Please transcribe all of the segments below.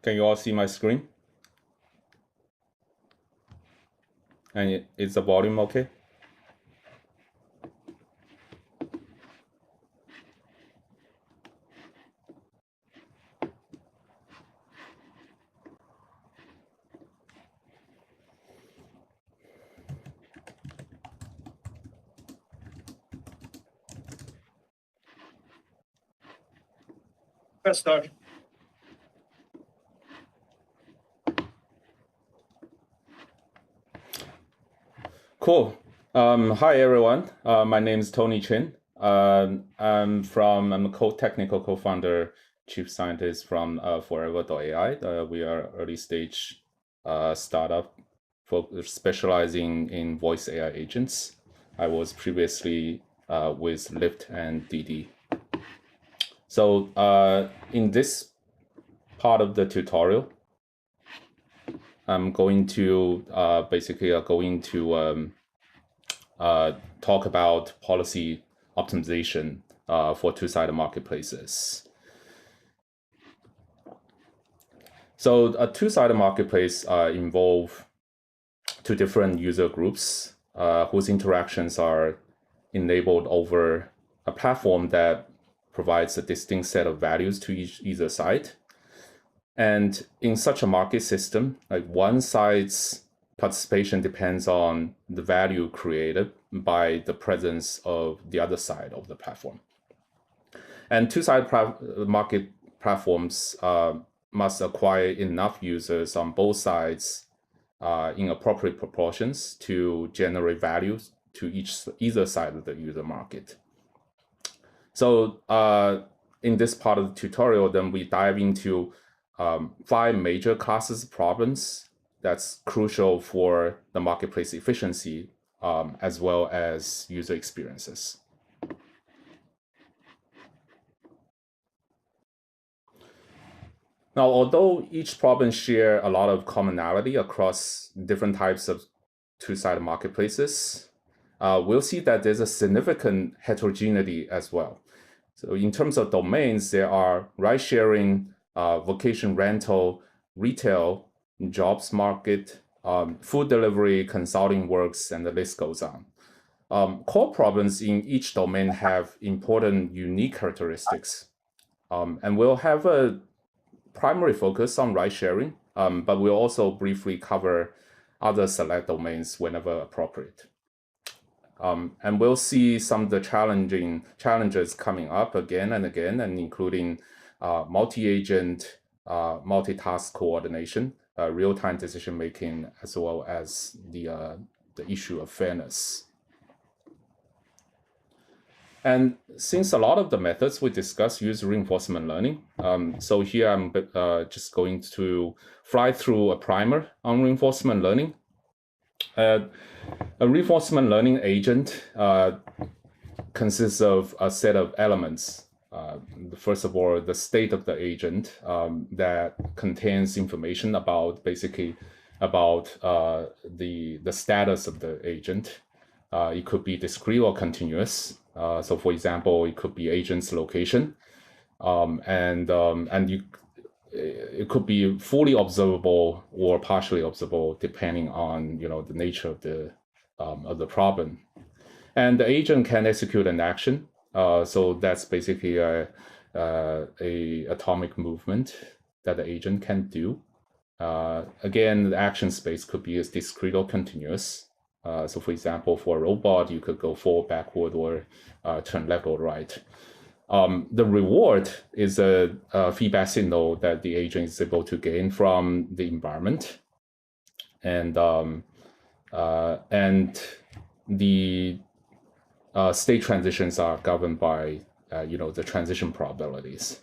Can you all see my screen? And is the volume okay? Let's start. Cool. Hi, everyone. My name is Tony Chin. I'm a technical co-founder, chief scientist from Forever.ai. We are early stage startup specializing in voice AI agents. I was previously with Lyft and Didi. So in this part of the tutorial, I'm going to talk about policy optimization for two-sided marketplaces. So a two-sided marketplace involve two different user groups whose interactions are enabled over a platform that provides a distinct set of values to either side. And in such a market system, like one side's participation depends on the value created by the presence of the other side of the platform. And two-sided market platforms must acquire enough users on both sides in appropriate proportions to generate values to either side of the user market. So in this part of the tutorial, then we dive into 5 major classes of problems that's crucial for the marketplace efficiency as well as user experiences. Now, although each problem share a lot of commonality across different types of two-sided marketplaces, we'll see that there's a significant heterogeneity as well. So in terms of domains, there are ride-sharing, vacation rental, retail, jobs market, food delivery, consulting works, and the list goes on. Core problems in each domain have important unique characteristics. And we'll have a primary focus on ride sharing, but we'll also briefly cover other select domains whenever appropriate. And we'll see some of the challenges coming up again and again, and including multi-agent, multitask coordination, real-time decision-making, as well as the issue of fairness. And since a lot of the methods we discuss use reinforcement learning, so here I'm just going to fly through a primer on reinforcement learning. A reinforcement learning agent consists of a set of elements. First of all, the state of the agent that contains information about the status of the agent. It could be discrete or continuous. So, for example, it could be agent's location, it could be fully observable or partially observable, depending on the nature of the problem. And the agent can execute an action. So that's basically a atomic movement that the agent can do. Again, the action space could be as discrete or continuous. So for example, for a robot, you could go forward, backward, or turn left or right. The reward is a feedback signal that the agent is able to gain from the environment. And the state transitions are governed by the transition probabilities.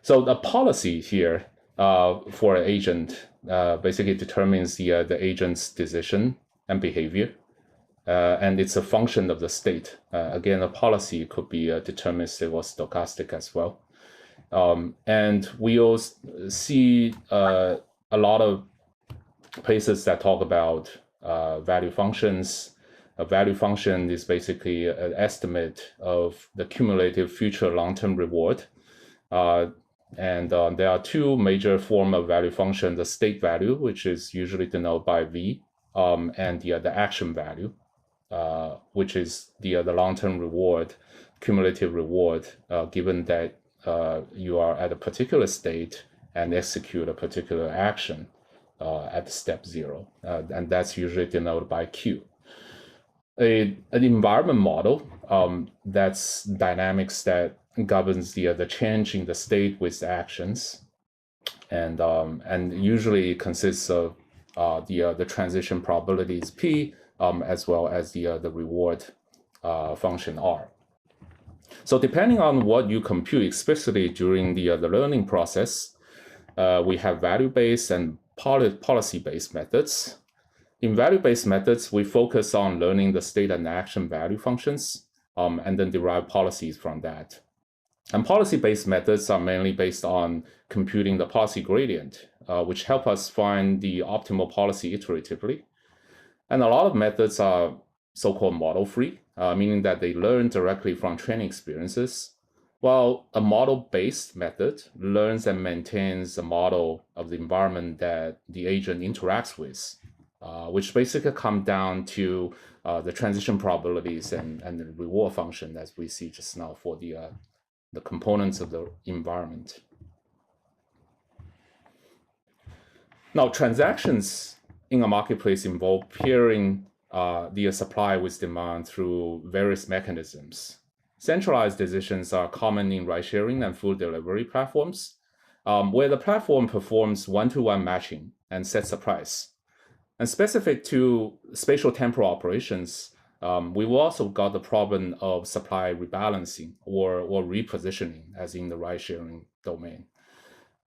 So the policy here for an agent basically determines the agent's decision and behavior, and it's a function of the state. Again, a policy could be deterministic or stochastic as well. And we'll see a lot of places that talk about value functions. A value function is basically an estimate of the cumulative future long-term reward And there are two major form of value function: the state value, which is usually denoted by V, and the action value, which is the long-term reward, cumulative reward, given that you are at a particular state and execute a particular action at step 0, and that's usually denoted by Q. An environment model that's dynamics that governs the change in the state with actions, and usually consists of the transition probabilities P, as well as the reward function R. So depending on what you compute, especially during the learning process, we have value-based and policy-based methods. In value-based methods, we focus on learning the state and action value functions, and then derive policies from that. And policy-based methods are mainly based on computing the policy gradient, which help us find the optimal policy iteratively. And a lot of methods are so-called model-free, meaning that they learn directly from training experiences, while a model-based method learns and maintains a model of the environment that the agent interacts with, which basically come down to the transition probabilities and the reward function, as we see just now for the components of the environment. Now, transactions in a marketplace involve pairing the supply with demand through various mechanisms. Centralized decisions are common in ride-sharing and food delivery platforms, where the platform performs one-to-one matching and sets a price. And specific to spatial temporal operations, we've also got the problem of supply rebalancing or repositioning, as in the ride-sharing domain.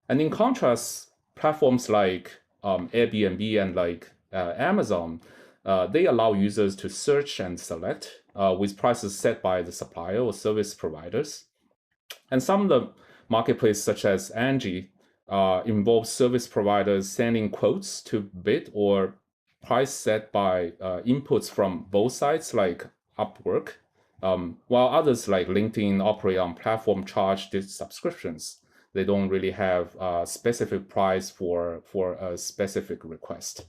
And in contrast, platforms like Airbnb and like Amazon, they allow users to search and select with prices set by the supplier or service providers. And some of the marketplaces, such as Angie, involve service providers sending quotes to bid or price set by inputs from both sides, like Upwork, while others like LinkedIn operate on platform charged subscriptions. They don't really have a specific price for a specific request.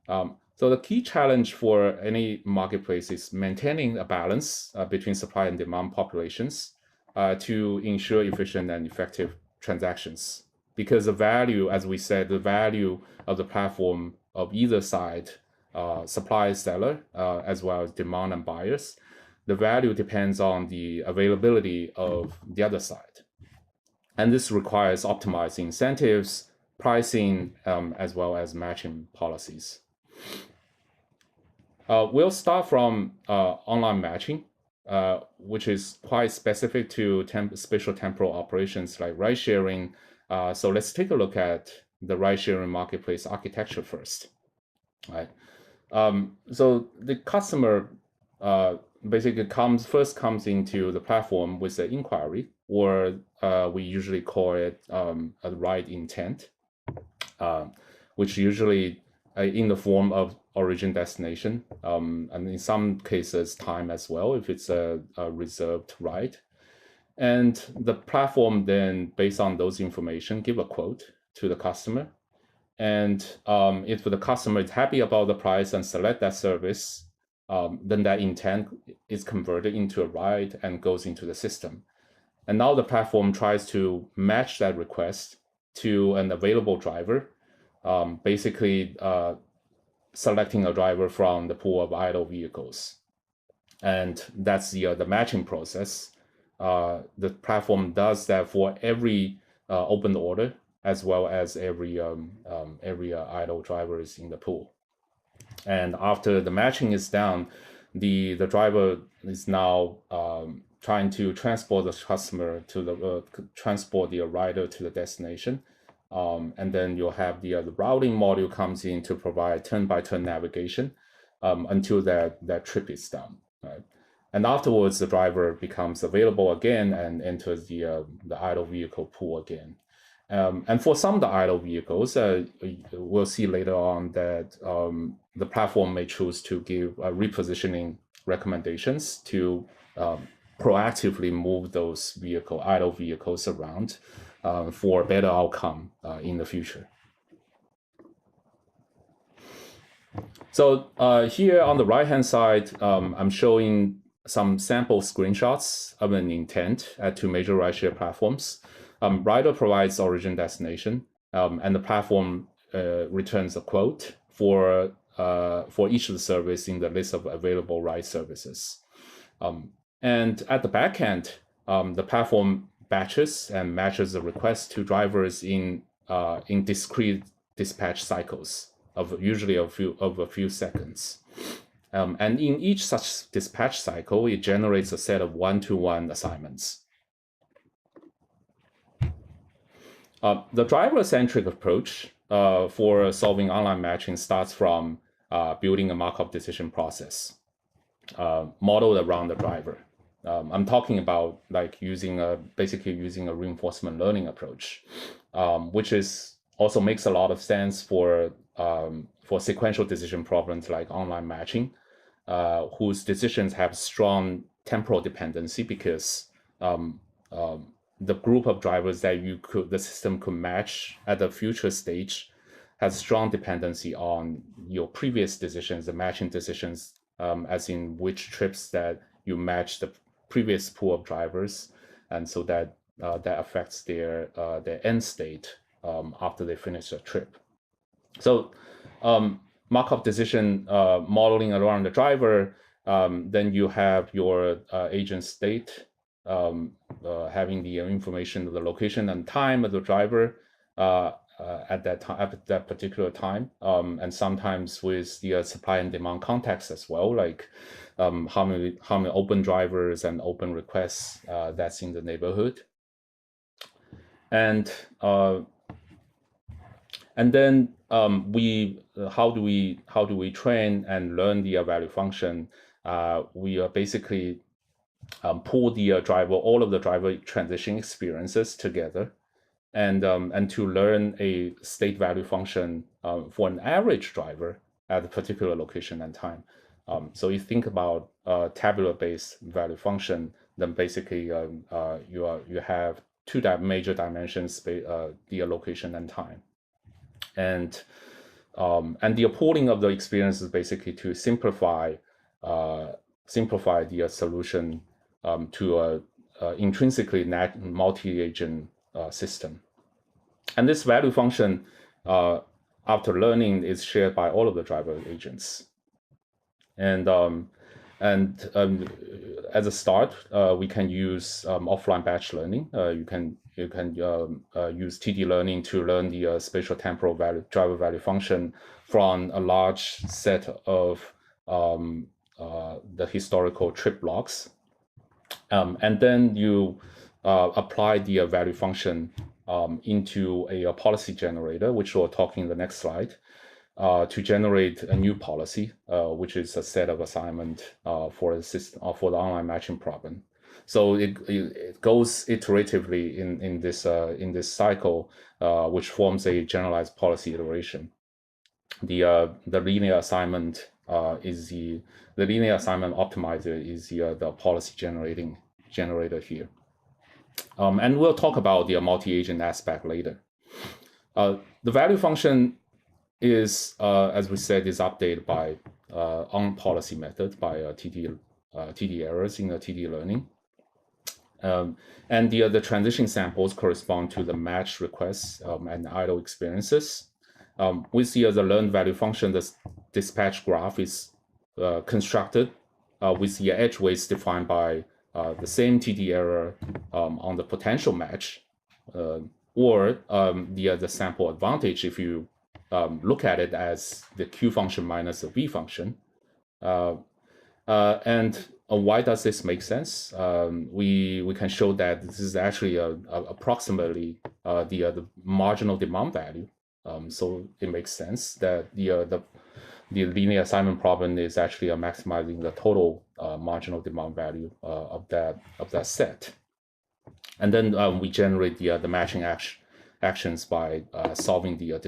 So the key challenge for any marketplace is maintaining a balance between supply and demand populations to ensure efficient and effective transactions. Because the value, as we said, the value of the platform of either side, supply seller, as well as demand and buyers, the value depends on the availability of the other side. And this requires optimizing incentives, pricing, as well as matching policies. We'll start from online matching, which is quite specific to spatial temporal operations like ride sharing. So let's take a look at the ride sharing marketplace architecture first. Right. So the customer basically first comes into the platform with an inquiry, or we usually call it a ride intent, which usually in the form of origin destination, and in some cases time as well, if it's a reserved ride. And the platform then, based on those information, give a quote to the customer. And if the customer is happy about the price and select that service, then that intent is converted into a ride and goes into the system. And now the platform tries to match that request to an available driver, basically selecting a driver from the pool of idle vehicles. And that's the matching process. The platform does that for every open order, as well as every idle driver is in the pool. And after the matching is done, the driver is now trying to transport the customer to transport the rider to the destination. And then you'll have the routing module comes in to provide turn-by-turn navigation until that trip is done. Right? And afterwards, the driver becomes available again and enters the idle vehicle pool again. And for some of the idle vehicles, we'll see later on that the platform may choose to give repositioning recommendations to proactively move those idle vehicles around for a better outcome in the future. So here on the right-hand side, I'm showing some sample screenshots of an intent at two major rideshare platforms. Rider provides origin destination, and the platform returns a quote for each of the service in the list of available ride services. And at the back end, the platform batches and matches the request to drivers in discrete dispatch cycles of usually a few seconds. And in each such dispatch cycle, it generates a set of one-to-one assignments. The driver-centric approach for solving online matching starts from building a Markov decision process modeled around the driver. I'm talking about like basically using a reinforcement learning approach, which also makes a lot of sense for sequential decision problems like online matching, whose decisions have strong temporal dependency because the group of drivers that the system could match at the future stage has strong dependency on your previous decisions, the matching decisions, as in which trips that you match the previous pool of drivers, and so that affects their end state after they finish a trip. So Markov decision modeling around the driver, then you have your agent state having the information of the location and time of the driver at that particular time, and sometimes with the supply and demand context as well, like how many open drivers and open requests that's in the neighborhood, and then how do we train and learn the value function? We basically pull all of the driver transition experiences together, and to learn a state value function for an average driver at a particular location and time. So you think about tabular-based value function, then basically you have two major dimensions, the location and time, and the pooling of the experience is basically to simplify the solution to a intrinsically multi-agent system. And this value function, after learning, is shared by all of the driver agents. And as a start, we can use offline batch learning. You can use TD learning to learn the spatial temporal driver value function from a large set of the historical trip logs. And then you apply the value function into a policy generator, which we'll talk in the next slide, to generate a new policy, which is a set of assignment for the system for the online matching problem. So it goes iteratively in this cycle, which forms a generalized policy iteration. The linear assignment linear assignment optimizer is the policy generator here. And we'll talk about the multi-agent aspect later. The value function is, as we said, is updated by on policy method by TD errors in the TD learning. And the transition samples correspond to the match requests and idle experiences. With the learned value function, the dispatch graph is constructed with the edge weights defined by the same TD error on the potential match, or the sample advantage if you look at it as the Q function minus the V function. And why does this make sense? We can show that this is actually approximately the marginal demand value. So it makes sense that the linear assignment problem is actually maximizing the total marginal demand value of that set. And then we generate the matching actions by solving the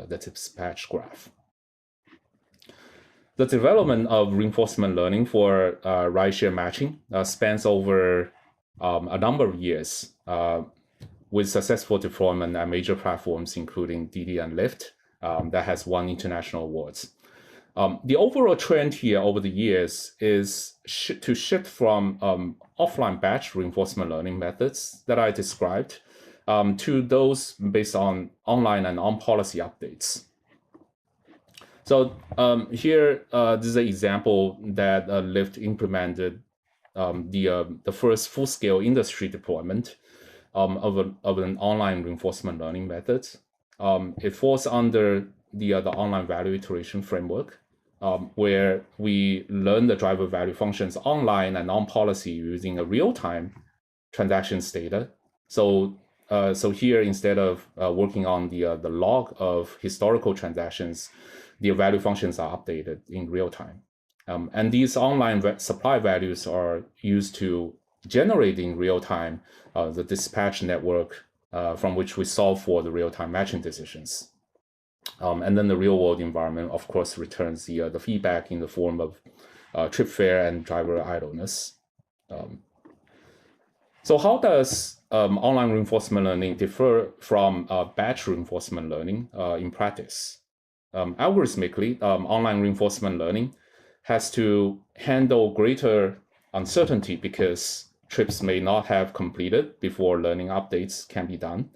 dispatch graph. The development of reinforcement learning for rideshare matching spans over a number of years, with successful deployment at major platforms, including Didi and Lyft, that has won international awards. The overall trend here over the years is to shift from offline batch reinforcement learning methods that I described to those based on online and on-policy updates. So here, this is an example that Lyft implemented the first full-scale industry deployment of an online reinforcement learning method. It falls under the online value iteration framework, where we learn the driver value functions online and on policy using a real-time transactions data. So here, instead of working on the log of historical transactions, the value functions are updated in real time. And these online supply values are used to generate in real time the dispatch network from which we solve for the real-time matching decisions. And then the real-world environment, of course, returns the feedback in the form of trip fare and driver idleness. So how does online reinforcement learning differ from batch reinforcement learning in practice? Algorithmically, online reinforcement learning has to handle greater uncertainty because trips may not have completed before learning updates can be done.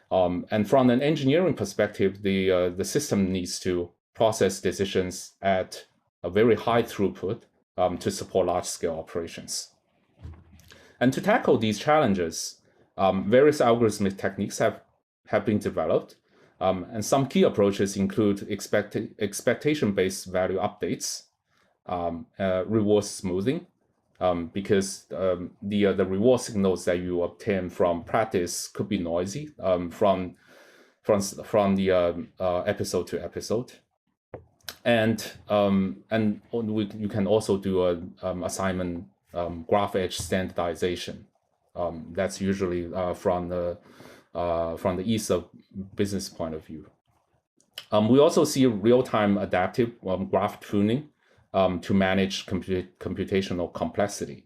And from an engineering perspective, the system needs to process decisions at a very high throughput to support large-scale operations. And to tackle these challenges, various algorithmic techniques have been developed. And some key approaches include expectation-based value updates, reward smoothing, because the reward signals that you obtain from practice could be noisy from the episode to episode, and you can also do a assignment graph edge standardization. That's usually from the ease of business point of view. We also see real-time adaptive graph tuning to manage computational complexity.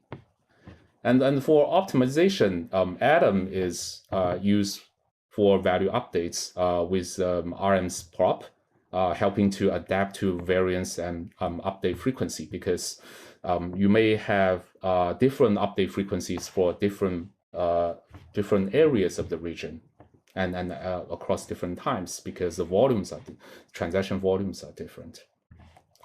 And for optimization, Atom is used for value updates with RM's prop, helping to adapt to variance and update frequency, because you may have different update frequencies for different areas of the region and across different times, because the transaction volumes are different.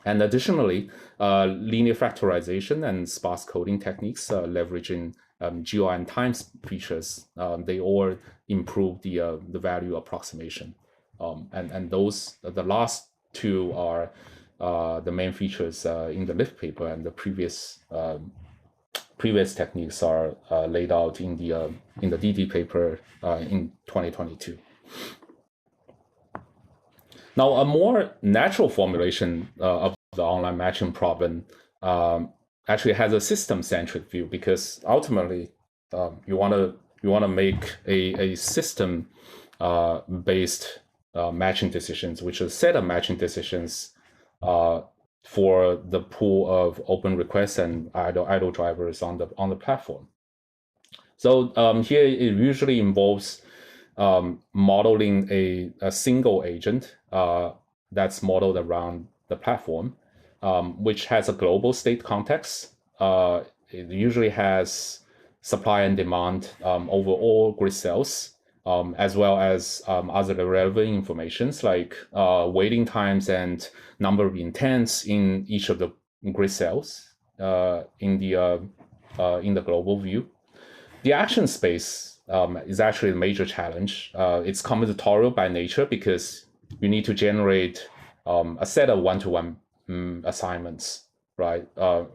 And additionally, linear factorization and sparse coding techniques leveraging GOI and times features, they all improve the value approximation. And those, the last two are the main features in the Lyft paper, and the previous techniques are laid out in the Didi paper in 2022. Now, a more natural formulation of the online matching problem actually has a system-centric view, because ultimately you want to make a system based matching decisions, which is a set of matching decisions for the pool of open requests and idle drivers on the platform. So here it usually involves modeling a single agent that's modeled around the platform, which has a global state context. It usually has supply and demand over all grid cells, as well as other relevant informations like waiting times and number of intents in each of the grid cells in the global view. The action space is actually a major challenge. It's combinatorial by nature because you need to generate a set of one-to-one assignments, right?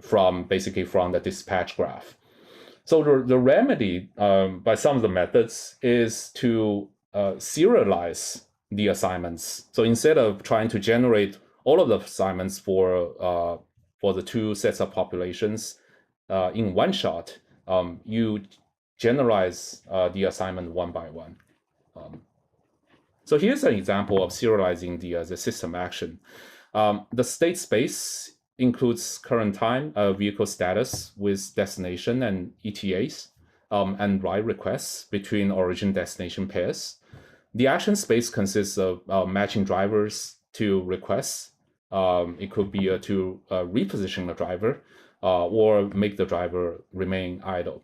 From the dispatch graph. So the remedy by some of the methods is to serialize the assignments. So instead of trying to generate all of the assignments for the two sets of populations in one shot, you generalize the assignment one by one. So here's an example of serializing the system action. The state space includes current time, vehicle status with destination and ETAs, and ride requests between origin-destination pairs. The action space consists of matching drivers to requests. It could be to reposition the driver or make the driver remain idle.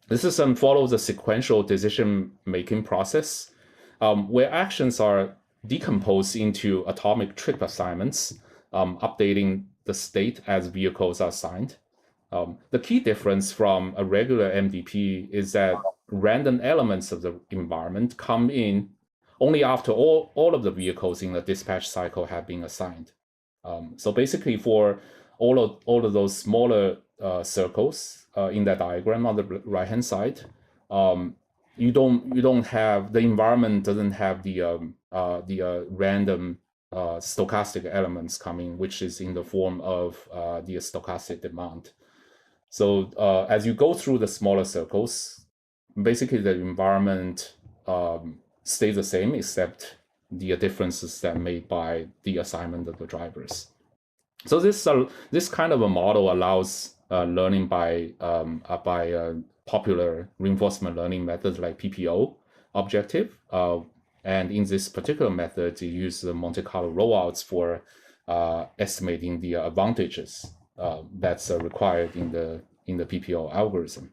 The system follows a sequential decision-making process where actions are decomposed into atomic trip assignments, updating the state as vehicles are assigned. The key difference from a regular MDP is that random elements of the environment come in only after all of the vehicles in the dispatch cycle have been assigned. So basically, for all of those smaller circles in that diagram on the right-hand side, you don't have, the environment doesn't have the random stochastic elements coming, which is in the form of the stochastic demand. So as you go through the smaller circles, basically the environment stays the same, except the differences that are made by the assignment of the drivers. So this kind of a model allows learning by popular reinforcement learning methods like PPO objective. And in this particular method, you use the Monte Carlo rollouts for estimating the advantages that's required in the PPO algorithm.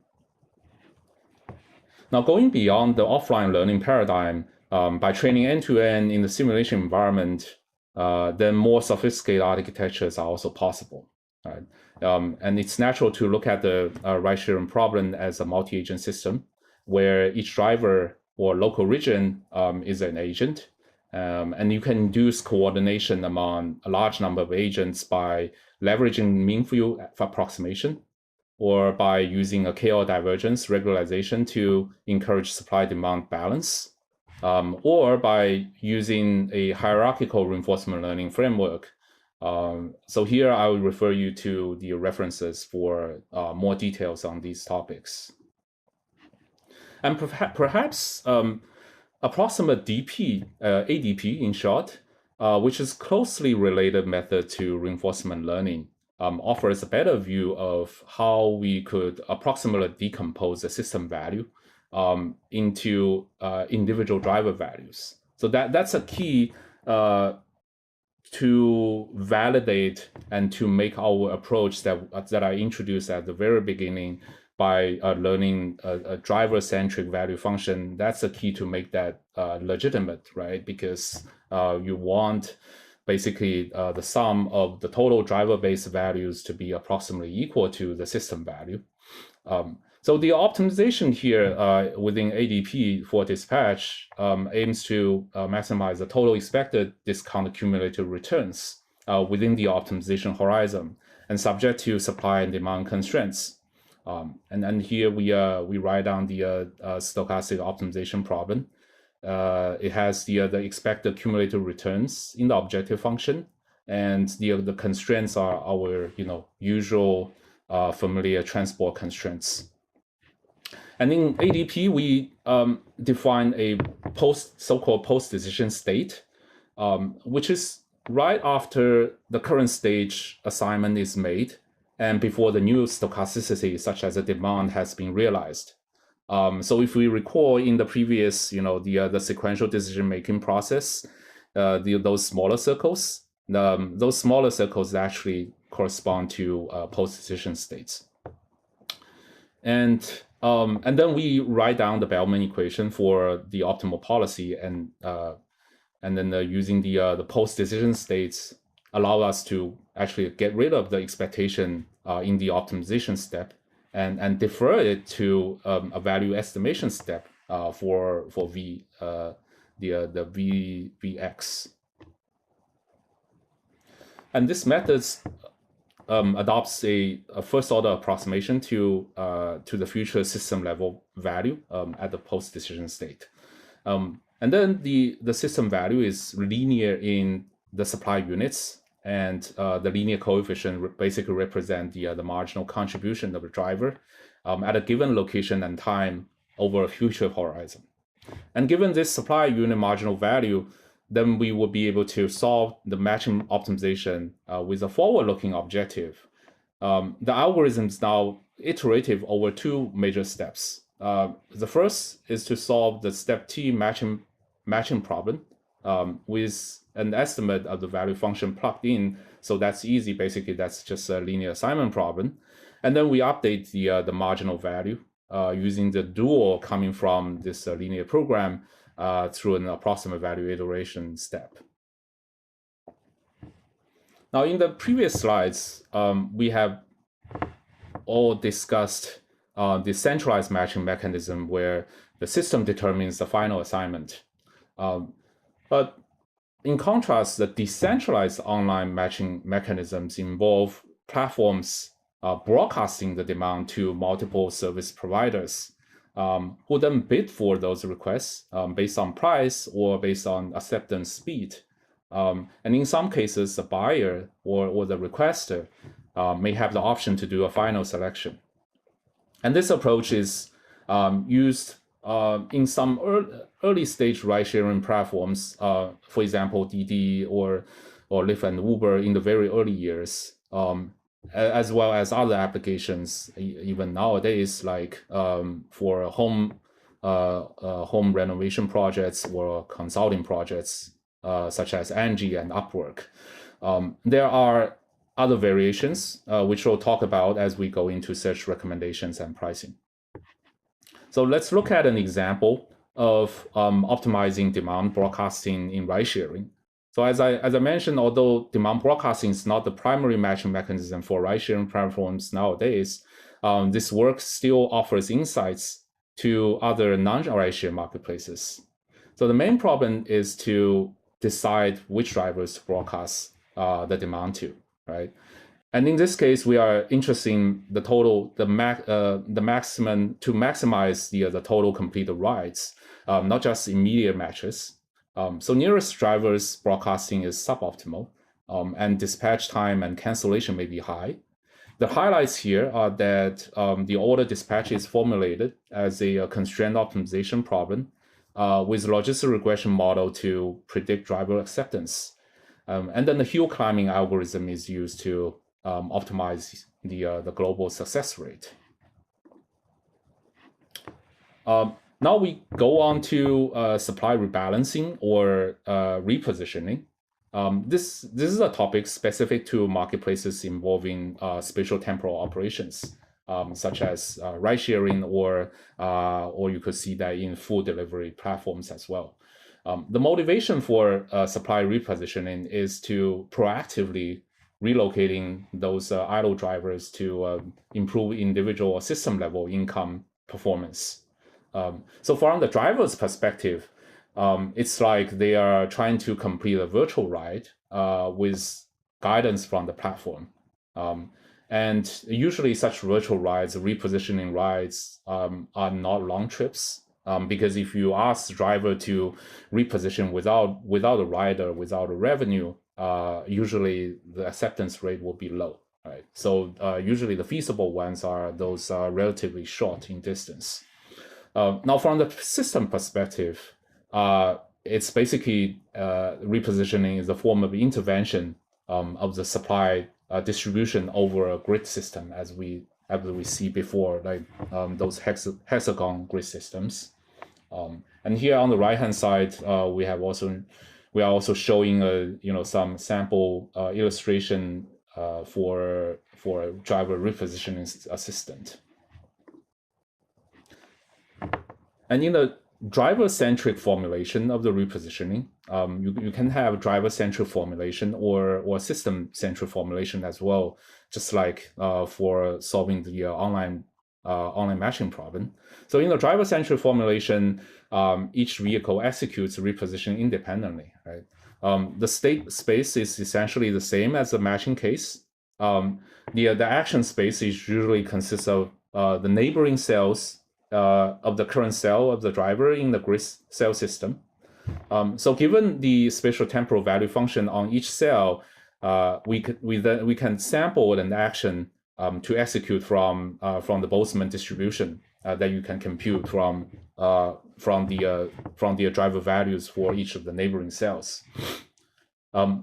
Now, going beyond the offline learning paradigm, by training end-to-end in the simulation environment, then more sophisticated architectures are also possible. Right? And it's natural to look at the ride-sharing problem as a multi-agent system, where each driver or local region is an agent. And you can induce coordination among a large number of agents by leveraging mean field approximation, or by using a KL divergence regularization to encourage supply-demand balance, or by using a hierarchical reinforcement learning framework. So here I will refer you to the references for more details on these topics. And perhaps approximate DP, ADP in short, which is closely related method to reinforcement learning, offers a better view of how we could approximately decompose the system value into individual driver values. So that's a key to validate and to make our approach that I introduced at the very beginning by learning a driver-centric value function. That's a key to make that legitimate, right? Because you want basically the sum of the total driver-based values to be approximately equal to the system value. So the optimization here within ADP for dispatch aims to maximize the total expected discounted cumulative returns within the optimization horizon and subject to supply and demand constraints. And then here we write down the stochastic optimization problem. It has the expected cumulative returns in the objective function, and the constraints are our usual familiar transport constraints. And in ADP, we define a so-called post-decision state, which is right after the current stage assignment is made and before the new stochasticity, such as a demand, has been realized. So if we recall in the previous, the sequential decision-making process, those smaller circles, those smaller circles actually correspond to post-decision states. And then we write down the Bellman equation for the optimal policy, and then using the post-decision states allow us to actually get rid of the expectation in the optimization step and defer it to a value estimation step for V, the VX. And this method adopts a first-order approximation to the future system level value at the post-decision state. And then the system value is linear in the supply units, and the linear coefficient basically represent the marginal contribution of the driver at a given location and time over a future horizon. And given this supply unit marginal value, then we will be able to solve the matching optimization with a forward-looking objective. The algorithm is now iterative over two major steps. The first is to solve the step T matching problem with an estimate of the value function plugged in. So that's easy. Basically, that's just a linear assignment problem. And then we update the marginal value using the dual coming from this linear program through an approximate value iteration step. Now, in the previous slides, we have all discussed the centralized matching mechanism where the system determines the final assignment. But in contrast, the decentralized online matching mechanisms involve platforms broadcasting the demand to multiple service providers who then bid for those requests based on price or based on acceptance speed. And in some cases, the buyer or the requester may have the option to do a final selection. And this approach is used in some early stage ride-sharing platforms, for example, Didi or Lyft and Uber in the very early years, as well as other applications even nowadays, like for home renovation projects or consulting projects, such as Angie and Upwork. There are other variations, which we'll talk about as we go into search recommendations and pricing. So let's look at an example of optimizing demand broadcasting in ride sharing. So as I mentioned, although demand broadcasting is not the primary matching mechanism for ride sharing platforms nowadays, this work still offers insights to other non-ride share marketplaces. So the main problem is to decide which drivers to broadcast the demand to, right? And in this case, we are interested in the maximum to maximize the total completed rides, not just immediate matches. So nearest drivers broadcasting is suboptimal, and dispatch time and cancellation may be high. The highlights here are that the order dispatch is formulated as a constraint optimization problem with logistic regression model to predict driver acceptance. And then the hill climbing algorithm is used to optimize the global success rate. Now we go on to supply rebalancing or repositioning. This is a topic specific to marketplaces involving spatial temporal operations, such as ride sharing, or you could see that in food delivery platforms as well. The motivation for supply repositioning is to proactively relocating those idle drivers to improve individual or system level income performance. So from the driver's perspective, it's like they are trying to complete a virtual ride with guidance from the platform. And usually such virtual rides, repositioning rides, are not long trips. Because if you ask the driver to reposition without a rider, without a revenue, usually the acceptance rate will be low, right? So usually the feasible ones are those relatively short in distance. Now, from the system perspective, it's basically repositioning is a form of intervention of the supply distribution over a grid system, as we see before, like those hexagon grid systems. And here on the right-hand side, we are also showing some sample illustration for driver repositioning assistant. And in the driver-centric formulation of the repositioning, you can have driver-centric formulation or system-centric formulation as well, just like for solving the online matching problem. So in the driver-centric formulation, each vehicle executes repositioning independently, right? The state space is essentially the same as the matching case. The action space usually consists of the neighboring cells of the current cell of the driver in the grid cell system. So given the spatial temporal value function on each cell, we can sample an action to execute from the Boltzmann distribution that you can compute from the driver values for each of the neighboring cells.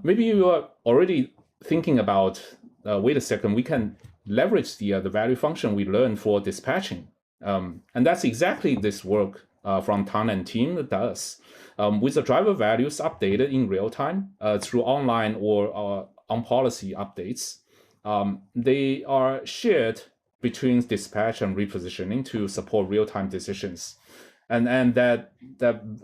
Maybe you are already thinking about, wait a second, we can leverage the value function we learned for dispatching. And that's exactly this work from Tan and team does. With the driver values updated in real time through online or on-policy updates, they are shared between dispatch and repositioning to support real-time decisions. And that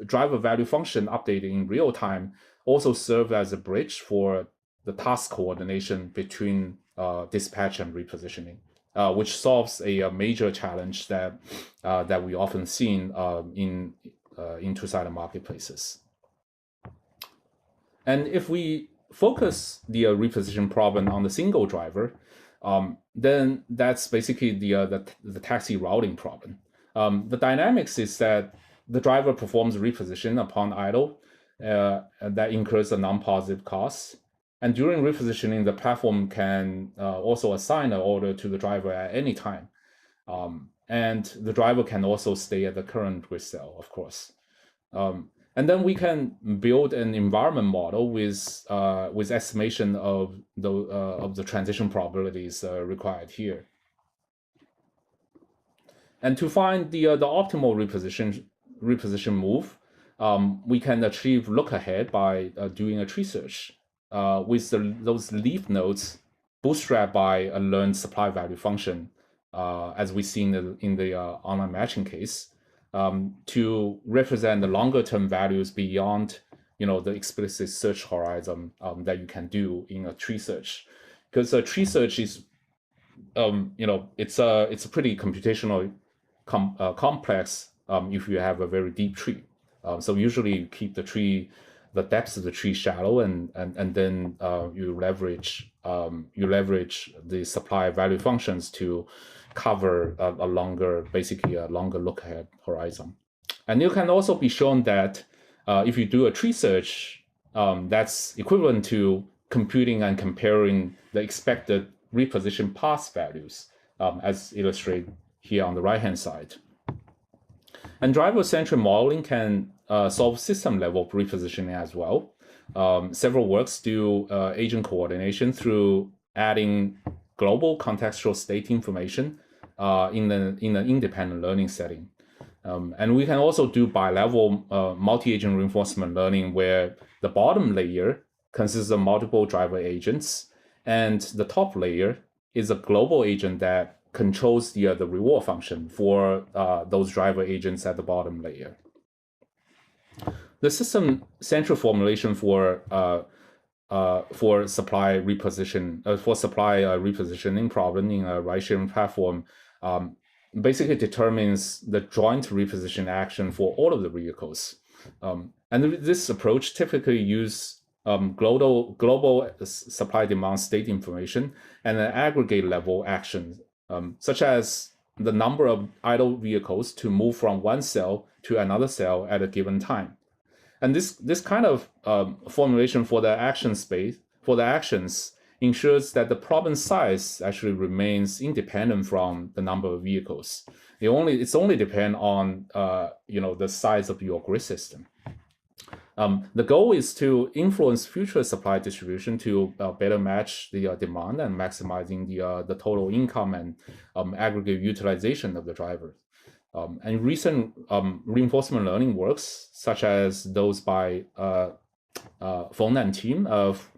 driver value function updated in real time also serve as a bridge for the task coordination between dispatch and repositioning, which solves a major challenge that we often see in two-sided marketplaces. And if we focus the reposition problem on the single driver, then that's basically the taxi routing problem. The dynamics is that the driver performs reposition upon idle, that incurs a non-positive cost. And during repositioning, the platform can also assign an order to the driver at any time. And the driver can also stay at the current grid cell, of course. And then we can build an environment model with estimation of the transition probabilities required here. And to find the optimal reposition move, we can achieve look ahead by doing a tree search with those leaf nodes bootstrapped by a learned supply value function, as we see in the online matching case, to represent the longer term values beyond the explicit search horizon that you can do in a tree search, because a tree search is it's a pretty computational complex if you have a very deep tree. So usually you keep the depths of the tree shallow, and then you leverage the supply value functions to cover a longer look ahead horizon. And you can also be shown that if you do a tree search, that's equivalent to computing and comparing the expected reposition path values, as illustrated here on the right-hand side. And driver-centric modeling can solve system-level repositioning as well. Several works do agent coordination through adding global contextual state information in an independent learning setting. And we can also do bi-level multi-agent reinforcement learning, where the bottom layer consists of multiple driver agents, and the top layer is a global agent that controls the reward function for those driver agents at the bottom layer. The system-centric formulation for supply repositioning problem in a ride-sharing platform basically determines the joint reposition action for all of the vehicles. And this approach typically uses global supply-demand state information and an aggregate level action, such as the number of idle vehicles to move from one cell to another cell at a given time. And this kind of formulation for the actions ensures that the problem size actually remains independent from the number of vehicles. It's only depend on the size of your grid system. The goal is to influence future supply distribution to better match the demand and maximizing the total income and aggregate utilization of the drivers. And recent reinforcement learning works, such as those by Feng and team of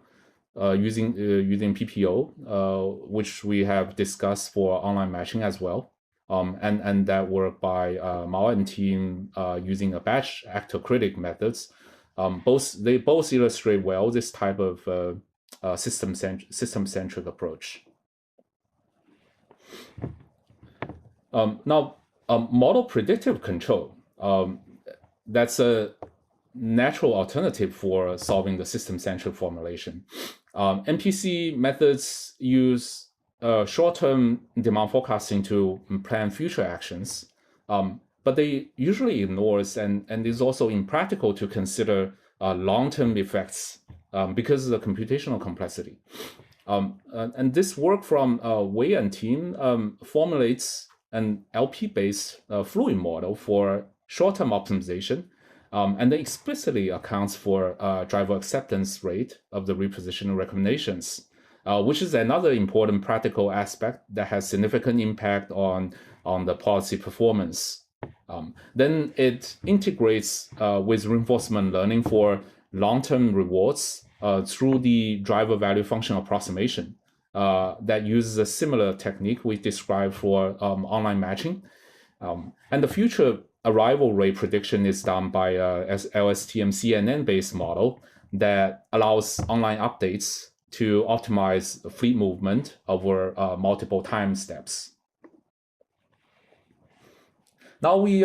using PPO, which we have discussed for online matching as well, and that work by Mao and team using a batch actor critic methods. They both illustrate well this type of system-centric approach. Now, model predictive control, that's a natural alternative for solving the system-centric formulation. MPC methods use short-term demand forecasting to plan future actions, but they usually ignores and is also impractical to consider long-term effects because of the computational complexity. And this work from Wei and team formulates an LP-based fluid model for short-term optimization, and then explicitly accounts for driver acceptance rate of the repositioning recommendations, which is another important practical aspect that has significant impact on the policy performance. Then it integrates with reinforcement learning for long-term rewards through the driver value function approximation that uses a similar technique we described for online matching. And the future arrival rate prediction is done by LSTM CNN-based model that allows online updates to optimize fleet movement over multiple time steps. Now we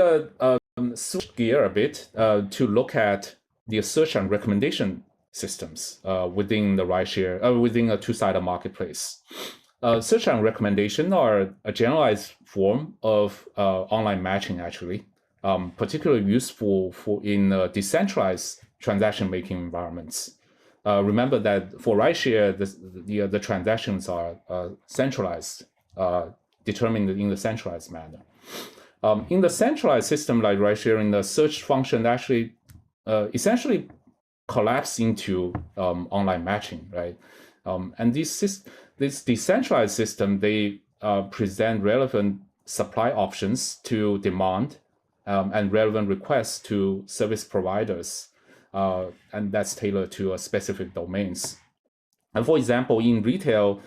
switch gear a bit to look at the search and recommendation systems within the rideshare, within a two-sided marketplace. Search and recommendation are a generalized form of online matching, actually, particularly useful in decentralized transaction-making environments. Remember that for rideshare, the transactions are centralized, determined in the centralized manner. In the centralized system like rideshare, the search function actually essentially collapse into online matching, right? And this decentralized system, they present relevant supply options to demand and relevant requests to service providers, and that's tailored to specific domains. And for example, in retail,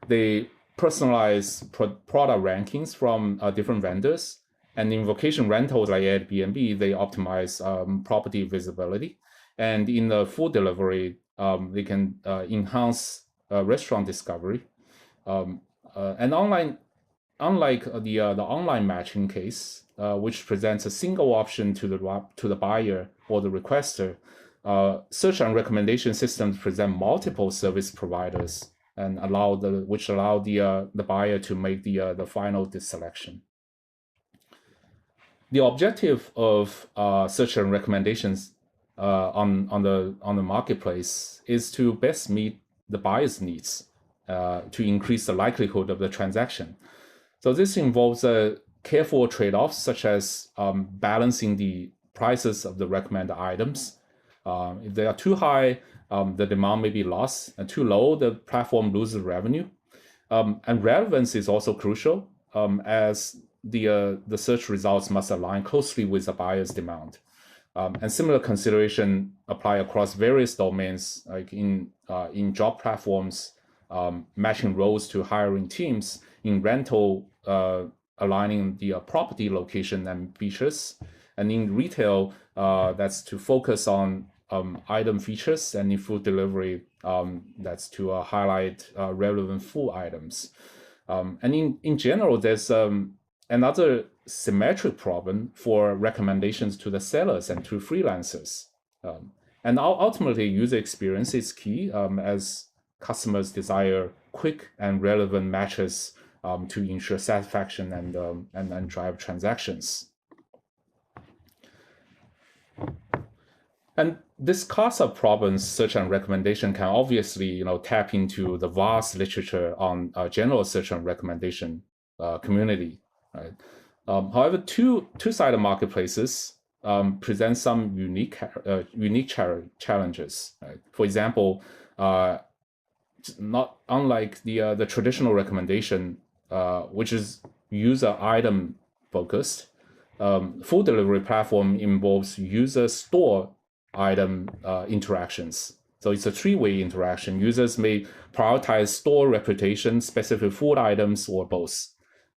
they personalize product rankings from different vendors. And in vacation rentals like Airbnb, they optimize property visibility. And in the food delivery, they can enhance restaurant discovery. And unlike the online matching case, which presents a single option to the buyer or the requester, search and recommendation systems present multiple service providers and allow the buyer to make the final selection. The objective of search and recommendations on the marketplace is to best meet the buyer's needs to increase the likelihood of the transaction. So this involves careful trade-offs such as balancing the prices of the recommended items. If they are too high, the demand may be lost, and too low, the platform loses revenue. And relevance is also crucial, as the search results must align closely with the buyer's demand. And similar consideration apply across various domains, like in job platforms, matching roles to hiring teams, in rental, aligning the property location and features, and in retail, that's to focus on item features, and in food delivery, that's to highlight relevant food items. And in general, there's another symmetric problem for recommendations to the sellers and to freelancers. And ultimately, user experience is key, as customers desire quick and relevant matches to ensure satisfaction and drive transactions. And this class of problems, search and recommendation, can obviously tap into the vast literature on general search and recommendation community. Right? However, two-sided marketplaces present some unique challenges. Right? For example, not unlike the traditional recommendation, which is user item focused, food delivery platform involves user store item interactions. So it's a three-way interaction. Users may prioritize store reputation, specific food items, or both.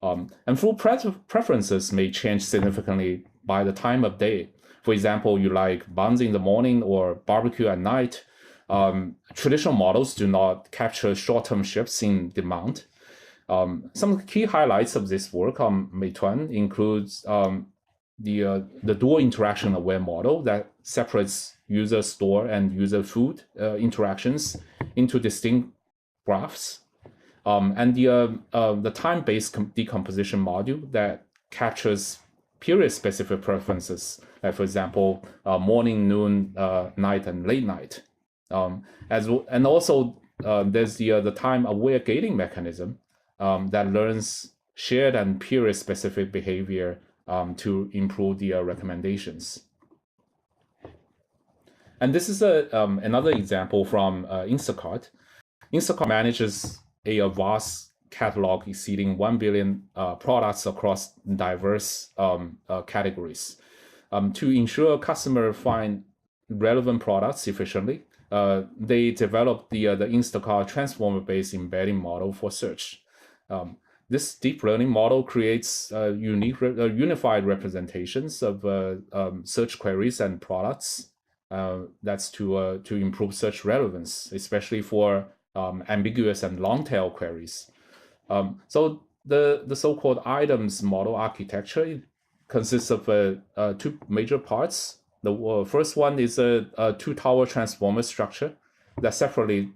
And food preferences may change significantly by the time of day. For example, you like buns in the morning or barbecue at night. Traditional models do not capture short-term shifts in demand. Some key highlights of this work on Meituan includes the dual interaction aware model that separates user store and user food interactions into distinct graphs, and the time-based decomposition module that captures period-specific preferences, like for example, morning, noon, night, and late night. And also there's the time-aware gating mechanism that learns shared and period-specific behavior to improve the recommendations. And this is another example from Instacart. Instacart manages a vast catalog exceeding 1 billion products across diverse categories. To ensure customers find relevant products efficiently, they developed the Instacart transformer-based embedding model for search. This deep learning model creates unified representations of search queries and products. That's to improve search relevance, especially for ambiguous and long-tail queries. So the so-called items model architecture consists of two major parts. The first one is a two-tower transformer structure that separately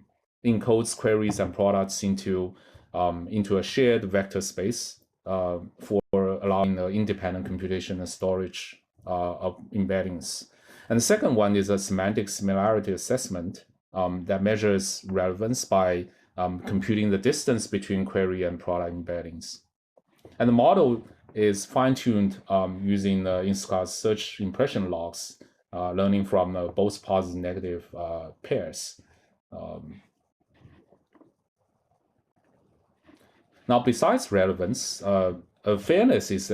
encodes queries and products into a shared vector space for allowing independent computation and storage of embeddings. And the second one is a semantic similarity assessment that measures relevance by computing the distance between query and product embeddings. And the model is fine-tuned using Instacart's search impression logs, learning from both positive and negative pairs. Now, besides relevance, fairness is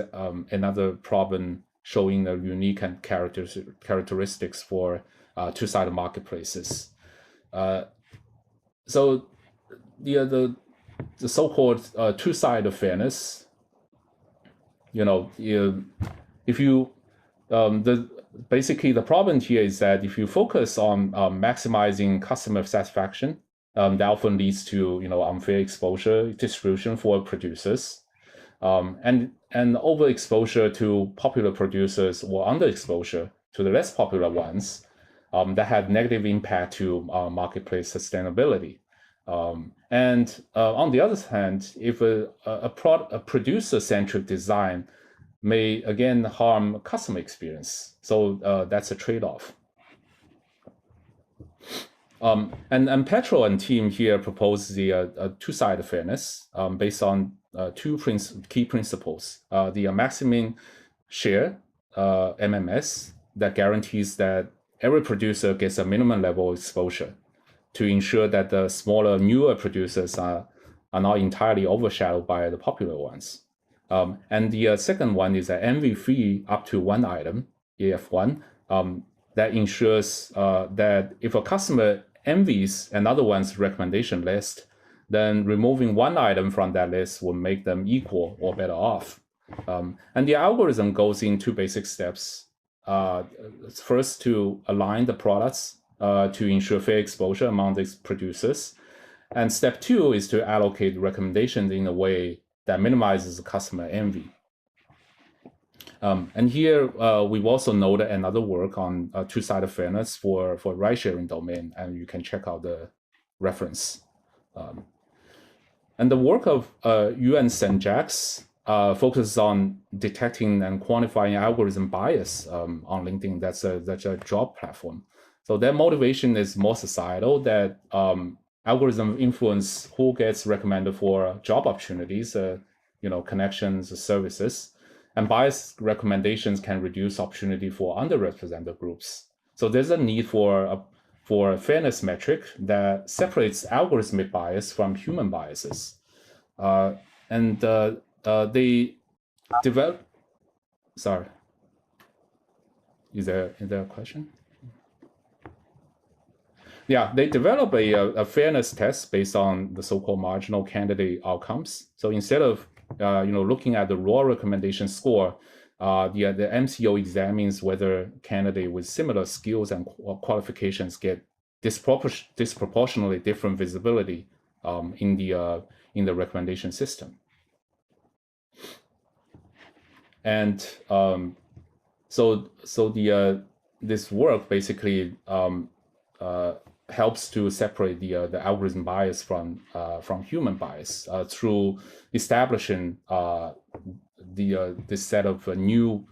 another problem showing the unique and characteristics for two-sided marketplaces. So the so-called two-sided fairness, if you basically the problem here is that if you focus on maximizing customer satisfaction, that often leads to unfair exposure distribution for producers, and overexposure to popular producers or underexposure to the less popular ones that have negative impact to marketplace sustainability. And on the other hand, if a producer-centric design may again harm customer experience, so that's a trade-off. And Petro and team here propose the two-sided fairness based on two key principles: the maximum share (MMS) that guarantees that every producer gets a minimum level of exposure, to ensure that the smaller, newer producers are not entirely overshadowed by the popular ones. And the second one is an envy fee up to one item, EF1, that ensures that if a customer envies another one's recommendation list, then removing one item from that list will make them equal or better off. And the algorithm goes in two basic steps. First, to align the products to ensure fair exposure among these producers. And step two is to allocate recommendations in a way that minimizes customer envy. And here we've also noted another work on two-sided fairness for ride-sharing domain, and you can check out the reference. And the work of Yuan Senjax focuses on detecting and quantifying algorithm bias on LinkedIn. That's a job platform. So their motivation is more societal, that algorithm influence who gets recommended for job opportunities, connections, services, and biased recommendations can reduce opportunity for underrepresented groups. So there's a need for a fairness metric that separates algorithmic bias from human biases. And they develop. Sorry. Is there a question? Yeah, they develop a fairness test based on the so-called marginal candidate outcomes. So instead of looking at the raw recommendation score, the MCO examines whether candidate with similar skills and qualifications get disproportionately different visibility in the recommendation system. And so this work basically helps to separate the algorithm bias from human bias through establishing this set of new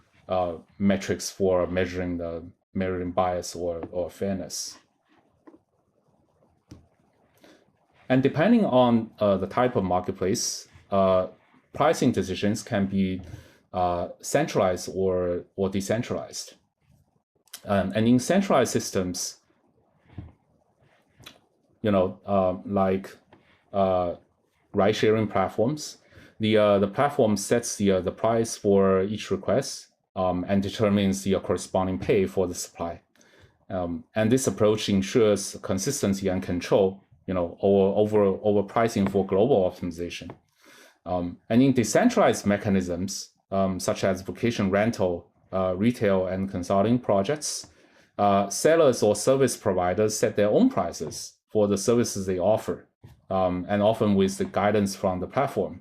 metrics for measuring bias or fairness. And depending on the type of marketplace, pricing decisions can be centralized or decentralized. And in centralized systems, like ride-sharing platforms, the platform sets the price for each request and determines the corresponding pay for the supply. And this approach ensures consistency and control, over pricing for global optimization. And in decentralized mechanisms, such as vacation rental, retail, and consulting projects, sellers or service providers set their own prices for the services they offer, and often with the guidance from the platform.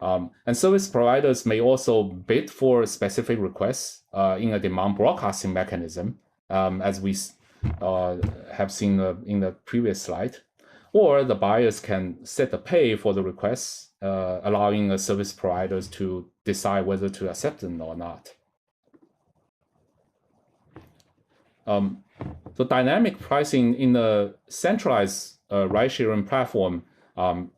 And service providers may also bid for specific requests in a demand broadcasting mechanism, as we have seen in the previous slide. Or the buyers can set the pay for the requests, allowing service providers to decide whether to accept them or not. The dynamic pricing in the centralized ride-sharing platform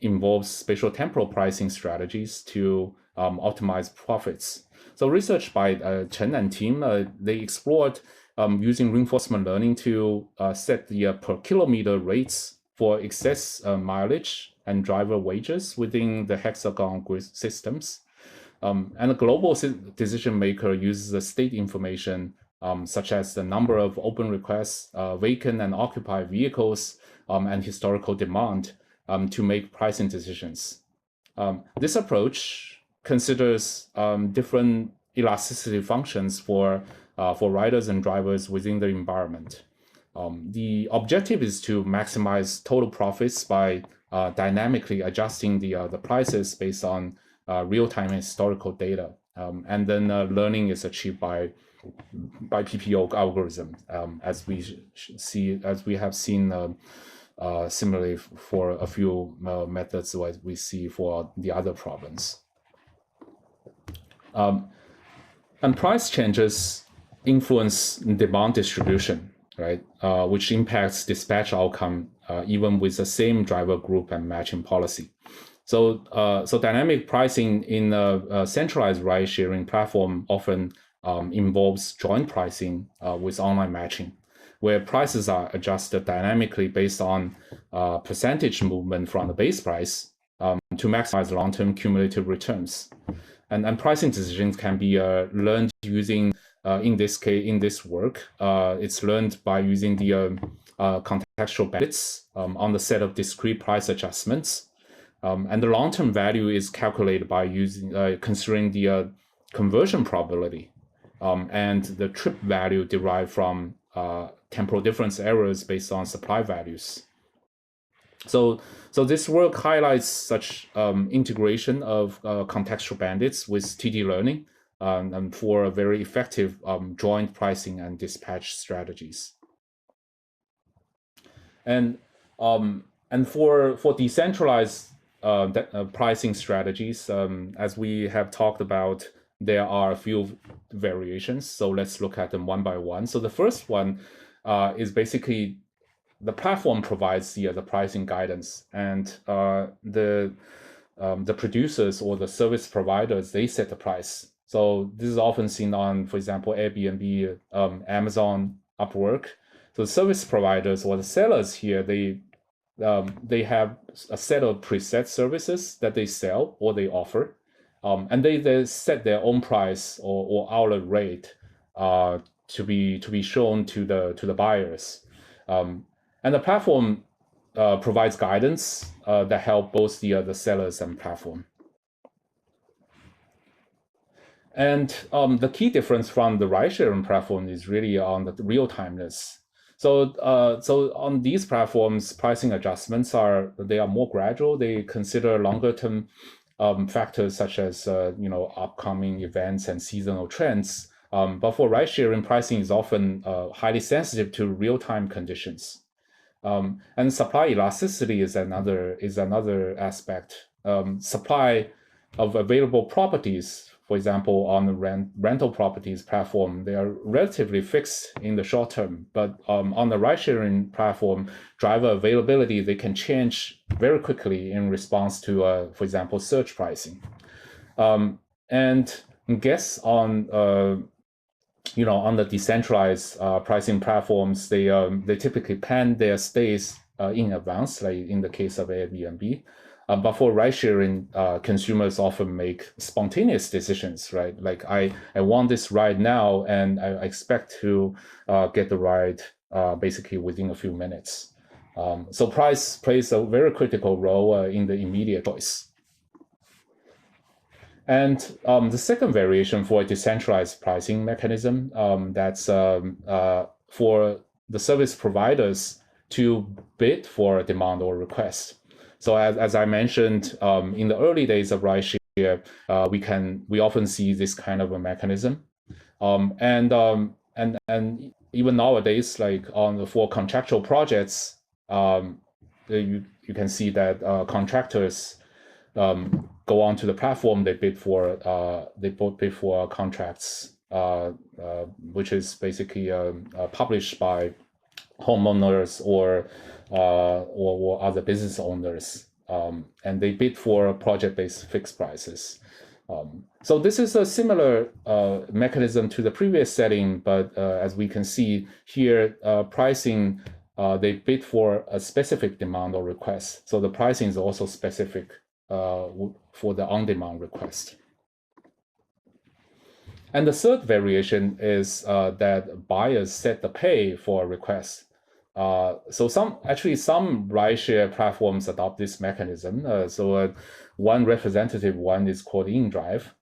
involves spatial temporal pricing strategies to optimize profits. So research by Chen and team, they explored using reinforcement learning to set the per kilometer rates for excess mileage and driver wages within the hexagon grid systems. And a global decision maker uses the state information such as the number of open requests, vacant and occupied vehicles, and historical demand to make pricing decisions. This approach considers different elasticity functions for riders and drivers within the environment. The objective is to maximize total profits by dynamically adjusting the prices based on real-time historical data. And then learning is achieved by PPO algorithm, as we have seen similarly for a few methods what we see for the other problems. And price changes influence demand distribution, right? Which impacts dispatch outcome even with the same driver group and matching policy. So dynamic pricing in a centralized ride-sharing platform often involves joint pricing with online matching, where prices are adjusted dynamically based on percentage movement from the base price to maximize long-term cumulative returns. And pricing decisions can be learned using, in this work, it's learned by using the contextual bandits on the set of discrete price adjustments. And the long-term value is calculated by considering the conversion probability and the trip value derived from temporal difference errors based on supply values. So this work highlights such integration of contextual bandits with TD learning and for a very effective joint pricing and dispatch strategies. And for decentralized pricing strategies, as we have talked about, there are a few variations. So let's look at them one by one. So the first one is basically the platform provides the pricing guidance, and the producers or the service providers, they set the price. So this is often seen on, for example, Airbnb, Amazon, Upwork. So the service providers or the sellers here, they have a set of preset services that they sell or they offer, and they set their own price or outlet rate to be shown to the buyers. And the platform provides guidance that help both the sellers and platform. And the key difference from the ride-sharing platform is really on the real-timeness. So on these platforms, pricing adjustments are more gradual. They consider longer-term factors such as upcoming events and seasonal trends. But for ride-sharing, pricing is often highly sensitive to real-time conditions. And supply elasticity is another aspect. Supply of available properties, for example, on the rental properties platform, they are relatively fixed in the short term. But on the ride-sharing platform, driver availability, they can change very quickly in response to, for example, surge pricing. And guests on on the decentralized pricing platforms, they typically plan their stays in advance, like in the case of Airbnb. But for ride sharing, consumers often make spontaneous decisions, right? Like I want this ride now, and I expect to get the ride basically within a few minutes. So price plays a very critical role in the immediate choice. And the second variation for a decentralized pricing mechanism, that's for the service providers to bid for a demand or request. So as I mentioned, in the early days of rideshare, we often see this kind of a mechanism, and even nowadays, like for contractual projects, you can see that contractors go onto the platform. They bid for contracts, which is basically published by homeowners or other business owners, and they bid for project-based fixed prices. So this is a similar mechanism to the previous setting, but as we can see here, pricing, they bid for a specific demand or request. So the pricing is also specific for the on-demand request. And the third variation is that buyers set the pay for a request. So some rideshare platforms adopt this mechanism. One representative one is called InDrive.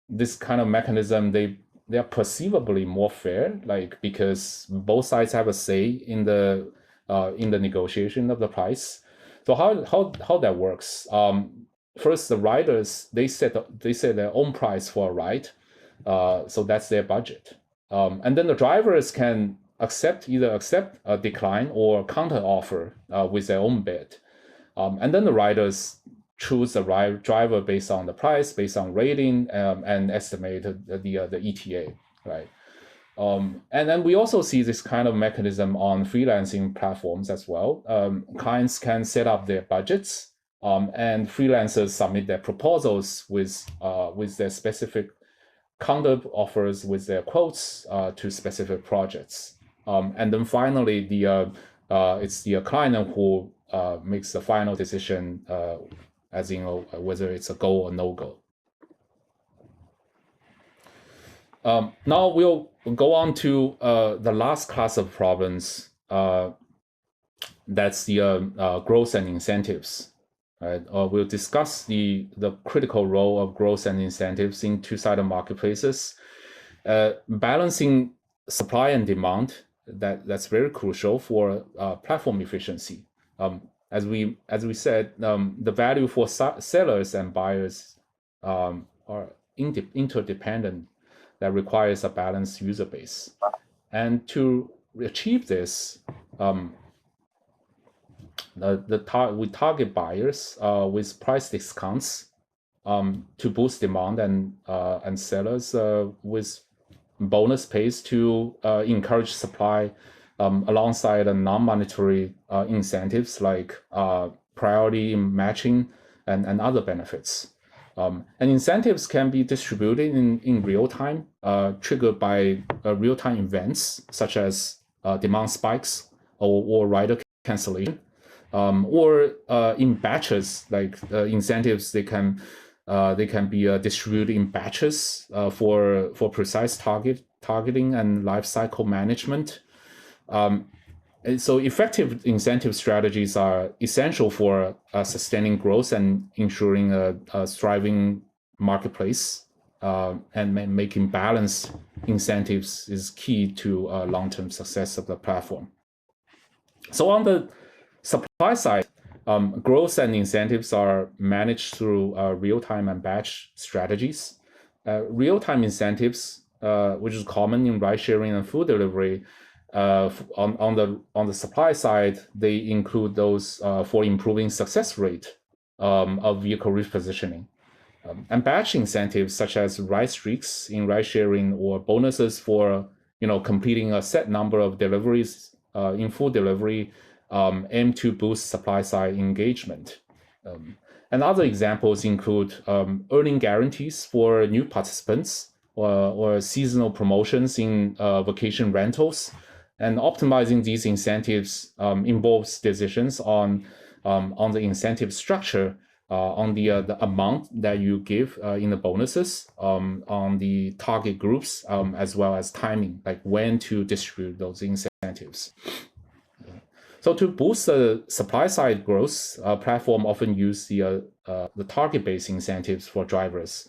This kind of mechanism, they are perceivably more fair, like because both sides have a say in the negotiation of the price. So how that works? First, the riders, they set their own price for a ride, so that's their budget, and then the drivers can either accept a decline or counter offer with their own bid, and then the riders choose the driver based on the price, based on rating, and estimate the ETA, right? And then we also see this kind of mechanism on freelancing platforms as well. Clients can set up their budgets, and freelancers submit their proposals with their specific counter offers, with their quotes to specific projects. And then finally, it's the client who makes the final decision, as in whether it's a go or no go. Now we'll go on to the last class of problems. That's the growth and incentives. Right? We'll discuss the critical role of growth and incentives in two-sided marketplaces. Balancing supply and demand, that's very crucial for platform efficiency. As we said, the value for sellers and buyers are interdependent. That requires a balanced user base. And to achieve this, we target buyers with price discounts to boost demand, and sellers with bonus pays to encourage supply, alongside non-monetary incentives like priority matching and other benefits. And incentives can be distributed in real time, triggered by real-time events such as demand spikes or rider cancellation, or in batches. Like incentives, they can be distributed in batches for precise targeting and life cycle management. And so effective incentive strategies are essential for sustaining growth and ensuring a thriving marketplace, and making balanced incentives is key to long-term success of the platform. So on the supply side, growth and incentives are managed through real-time and batch strategies. Real-time incentives, which is common in ride-sharing and food delivery, on the supply side, they include those for improving success rate of vehicle repositioning, and batch incentives such as ride streaks in ride sharing or bonuses for completing a set number of deliveries in food delivery aim to boost supply side engagement. And other examples include earning guarantees for new participants or seasonal promotions in vacation rentals. And optimizing these incentives involves decisions on the incentive structure, on the amount that you give in the bonuses, on the target groups, as well as timing, like when to distribute those incentives. So to boost the supply side growth, platform often use the target-based incentives for drivers,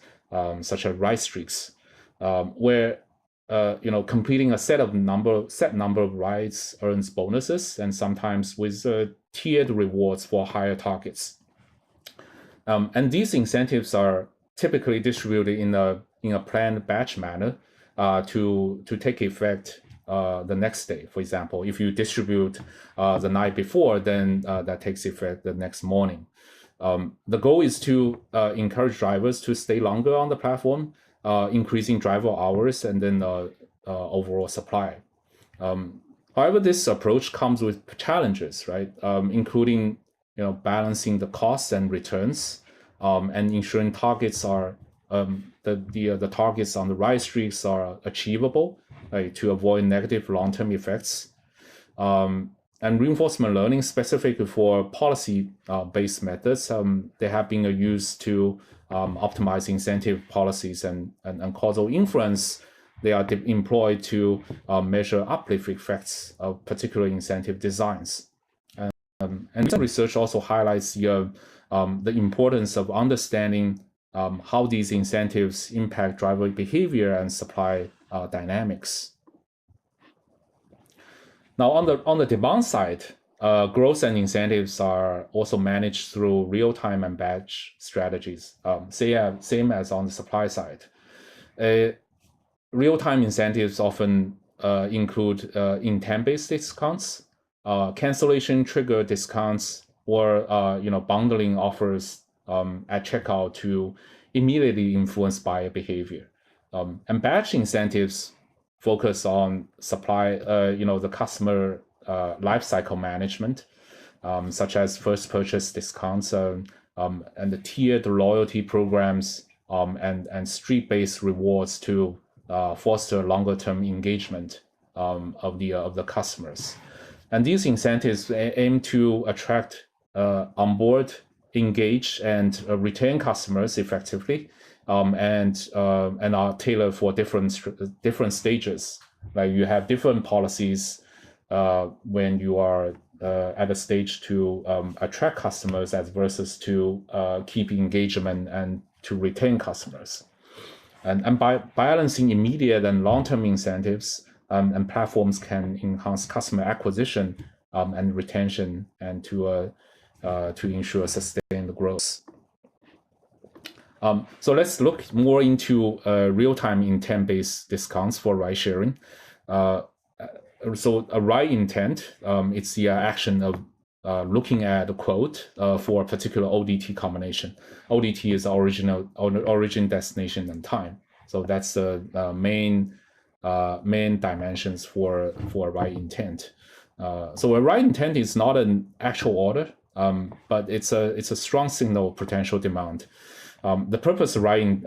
such as ride streaks, where completing a set number of rides earns bonuses, and sometimes with tiered rewards for higher targets. And these incentives are typically distributed in a planned batch manner to take effect the next day. For example, if you distribute the night before, then that takes effect the next morning. The goal is to encourage drivers to stay longer on the platform, increasing driver hours and then overall supply. However, this approach comes with challenges, right? Including balancing the costs and returns, and ensuring targets are the targets on the ride streaks are achievable, right, to avoid negative long-term effects. And reinforcement learning specifically for policy-based methods, they have been used to optimize incentive policies and causal inference. They are employed to measure uplift effects of particular incentive designs. And recent research also highlights the importance of understanding how these incentives impact driver behavior and supply dynamics. Now, on the demand side, growth and incentives are also managed through real-time and batch strategies, same as on the supply side. Real-time incentives often include intent-based discounts, cancellation trigger discounts, or bundling offers at checkout to immediately influence buyer behavior. And batch incentives focus on supply, the customer lifecycle management, such as first purchase discounts and the tiered loyalty programs, and street-based rewards to foster longer-term engagement of the customers. And these incentives aim to attract, onboard, engage, and retain customers effectively, and are tailored for different stages. Like you have different policies when you are at a stage to attract customers as versus to keep engagement and to retain customers. And by balancing immediate and long-term incentives, and platforms can enhance customer acquisition and retention, and to ensure sustained growth. So let's look more into real-time intent-based discounts for ride sharing. So a ride intent, it's the action of looking at a quote for a particular ODT combination. ODT is origin, destination, and time. So that's the main dimensions for a ride intent. So a ride intent is not an actual order, but it's a strong signal of potential demand. The purpose of ride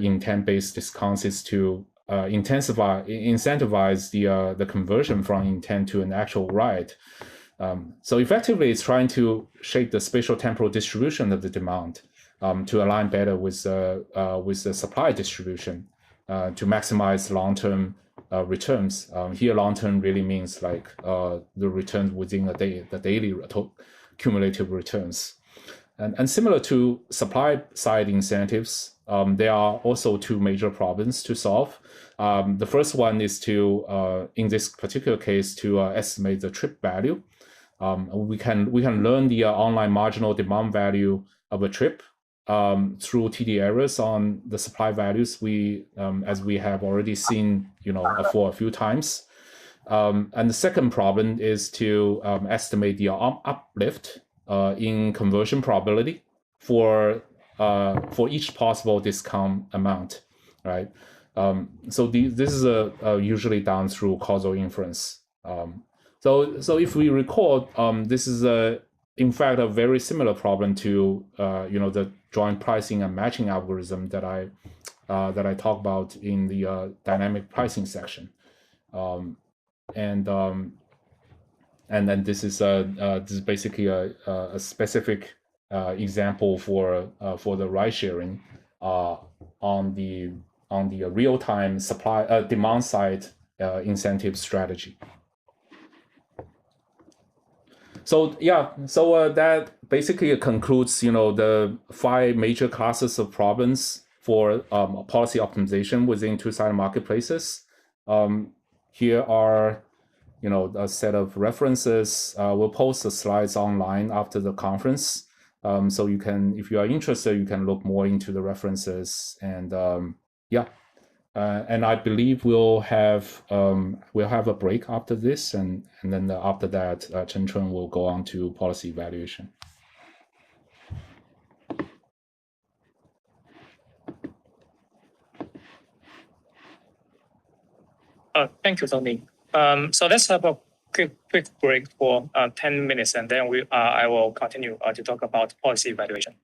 intent-based discounts is to incentivize the conversion from intent to an actual ride. So effectively, it's trying to shape the spatial temporal distribution of the demand to align better with the supply distribution to maximize long-term returns. Here, long-term really means like the returns within a day, the daily cumulative returns. And similar to supply-side incentives, there are also two major problems to solve. The first one is to, in this particular case, to estimate the trip value. We can learn the online marginal demand value of a trip through TD errors on the supply values. As we have already seen, for a few times. And the second problem is to estimate the uplift in conversion probability for each possible discount amount, right? So this is usually done through causal inference. So if we recall, this is in fact, a very similar problem to the joint pricing and matching algorithm that I talked about in the dynamic pricing section, and then this is basically a specific example for the ride sharing on the real-time supply demand side incentive strategy. So yeah, that basically concludes the 5 major classes of problems for policy optimization within two-sided marketplaces. Here are a set of references. We'll post the slides online after the conference, so you can, if you are interested, you can look more into the references. And yeah. And I believe we'll have a break after this, and then after that, Chen Chun will go on to policy evaluation. Thank you, Tony. So let's have a quick break for 10 minutes, and then I will continue to talk about policy evaluation.